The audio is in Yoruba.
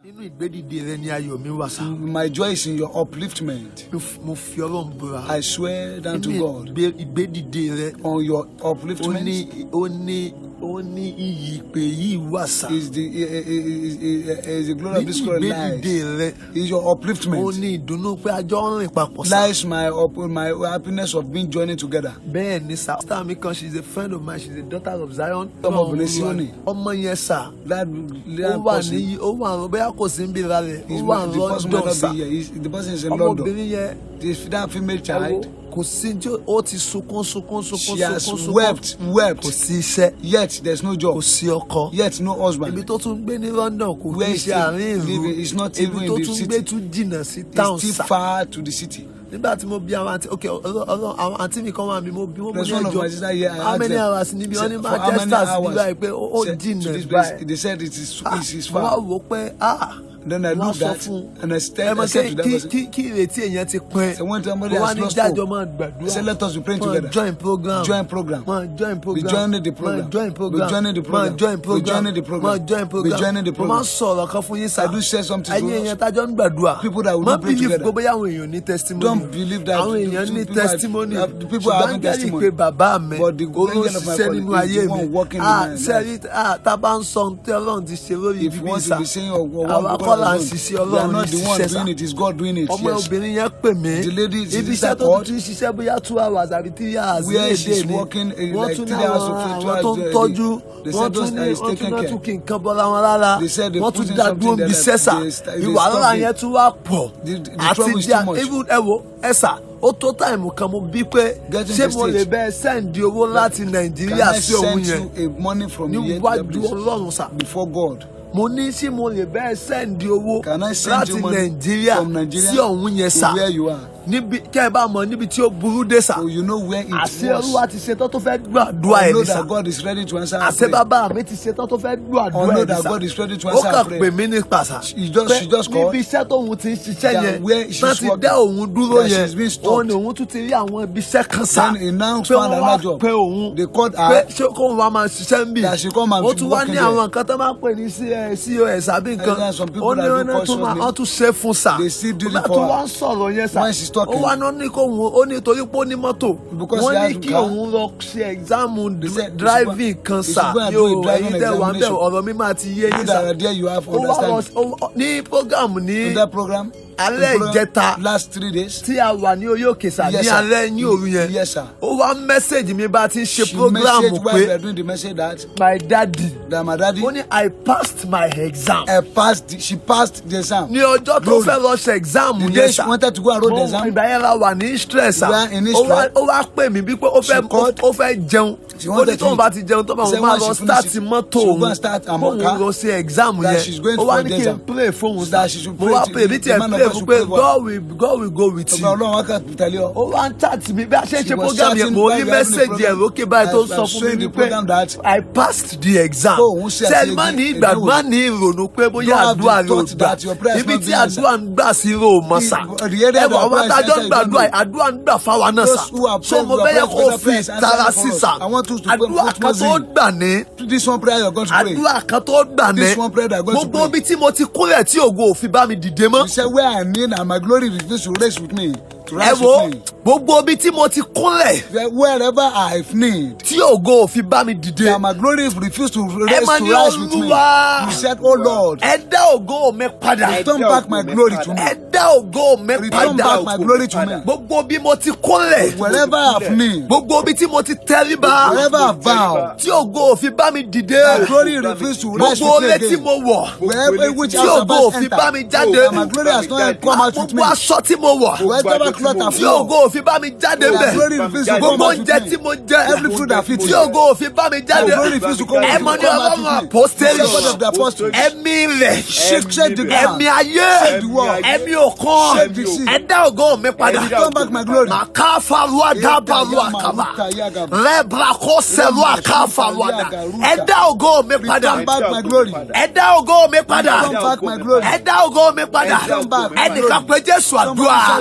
My joy is in your upliftment. I swear unto God, on your upliftment is the glory of this current life. Is your upliftment. Lies my happiness of being joining together. She's a friend of mine. She's a daughter of Zion. The person is in London. That female child. She has wept. Yet there's no job. Yet no husband. Where is living? It's not even in the city. It's still far to the city. There's one of my sister here. How many hours? They said it is far. Then I looked at and I said to them, when somebody has lost hope, I said, let us be praying together. Join program. Be joining the program. I do say something to us. People that will not pray together. Don't believe that people are having testimony. But the angel of my calling is the one working in my life. If you want to be saying, we are not the one doing it, it's God doing it. Yes. The lady is called where she's working like 3 hours or 2 hours. They said those that is taking care. They said they put in something there. The trouble is too much. Ó tó time kan mo bí pé ṣé mo lè bẹ́ẹ̀ send owó láti Nàìjíríà sí òun yẹn níwájú Ọlọ́run sà before God. Mo ní ṣé mo lè bẹ́ẹ̀ send owó láti Nàìjíríà sí òun yẹn sà níbi kẹ́ ẹ bá mọ̀ níbi tí ó burú dé sà. You know where it was. Àṣẹ Olúwa ti ṣetán tó fẹ́ gbàdúrà ẹ̀ ní sà. I know that God is ready to answer our prayer. Àṣẹ bàbá mi ti ṣetán tó fẹ́ gbàdúrà ẹ̀ ní sà. I know that God is ready to answer our prayer. Ó kàn pè mí nípa sà. She just called. Níbi iṣẹ́ tóun ti ń ṣiṣẹ́ yẹn láti dá òun dúró yẹn òun ni òun tún ti rí àwọn ibi iṣẹ́ kan sà. Then he now found another job. Pé òun they called her. Pé ṣé kó wàá máa ṣiṣẹ́ ń bì. That she come and be working there. Ó tún wá ní àwọn nǹkan tó máa ń pè ní COS àbí nǹkan. Ó ní wọ́n tún ṣe fún sà. They still do it for her. Ó tún wá ń sọ̀rọ̀ yẹn sà. When she's talking. Ó wá ní ó ní torí pé ó ní mọ́tò wọ́n ní kí òun lọ ṣe exam driving kan sà yóò ẹ̀yin tẹ́ wà ń bẹ̀ ọ̀rọ̀ mi máa ti yé yín sà ó wá lọ ní program ní alẹ́ ìjẹta last 3 days tí a wà ní orí òkè sà ní alẹ́ ní òru yẹn ó wá message mi bá ti ń ṣe program pé my daddy ó ní I passed my exam. She passed the exam. ní ọjọ́ tó fẹ́ lọ ṣe exam yẹn sà ìgbà yẹn la wà ní stress sà ó wá pè mí bí pé ó fẹ́ jẹun ó ní tóun bá ti jẹun tó bá wọn máa lọ start mọ́tò òun fóun lọ ṣe exam yẹn ó wá ní kí n play fóun sà mo wá pè mí tiẹ̀ play fún pé God will go with you. ó wá ń chat mi bí a ṣe ń ṣe program yẹn mo rí message yẹn lókè báyìí tó sọ fún mi pé I passed the exam. sẹ́ni má ní ìgbàgbọ́ má ní ìrònú pé bóyá àdúrà ló gbà ibi tí àdúrà ń gbà sí ro mọ́ sà ẹ̀wọ̀n ọmọ adájọ́ ń gbàdúrà àdúrà ń gbà fáwa náà sà so mo bẹ́ẹ̀ yẹ kó fi tara sí sà àdúrà kan tó gbà ní àdúrà kan tó gbà ní gbogbo ibi tí mo ti kúnlẹ̀ tí ògo òfin bá mi dìde mọ́. And my glory refuses to race with me. Gbogbo ibi tí mo ti kúnlẹ̀. Wherever I need. Tí ògo òfin bá mi dìde. And my glory refuses to rise with me. You said, oh Lord. Ẹ dá ògo mi padà. Return back my glory to me. Ẹ dá ògo mi padà. Return back my glory to me. Gbogbo bí mo ti kúnlẹ̀. Wherever I've need. Gbogbo bí tí mo ti tẹríba. Wherever I've vowed. Tí ògo òfin bá mi dìde. My glory refuses to rise with me again. Gbogbo létí mo wọ̀. Wherever which tí ògo òfin bá mi jáde. My glory has not come out with me. Gbogbo aṣọ tí mo wọ̀. Tí ògo òfin bá mi jáde mbẹ̀. Gbogbo oúnjẹ tí mo jẹ. Tí ògo òfin bá mi jáde. Ẹ̀mọ ní Ọlọ́run àpọ́stélì. Ẹ̀mí rẹ̀. Ẹ̀mí ayé. Ẹ̀mí òkan. Ẹ dá ògo mi padà. Màkà faruwa dábàrúwa kàbà. Rẹ́bra kó sẹ́lúwa ká faruwa dà. Ẹ dá ògo mi padà. Ẹ dá ògo mi padà. Ẹ dá ògo mi padà. Ẹnìkan pé Jésù àdúrà.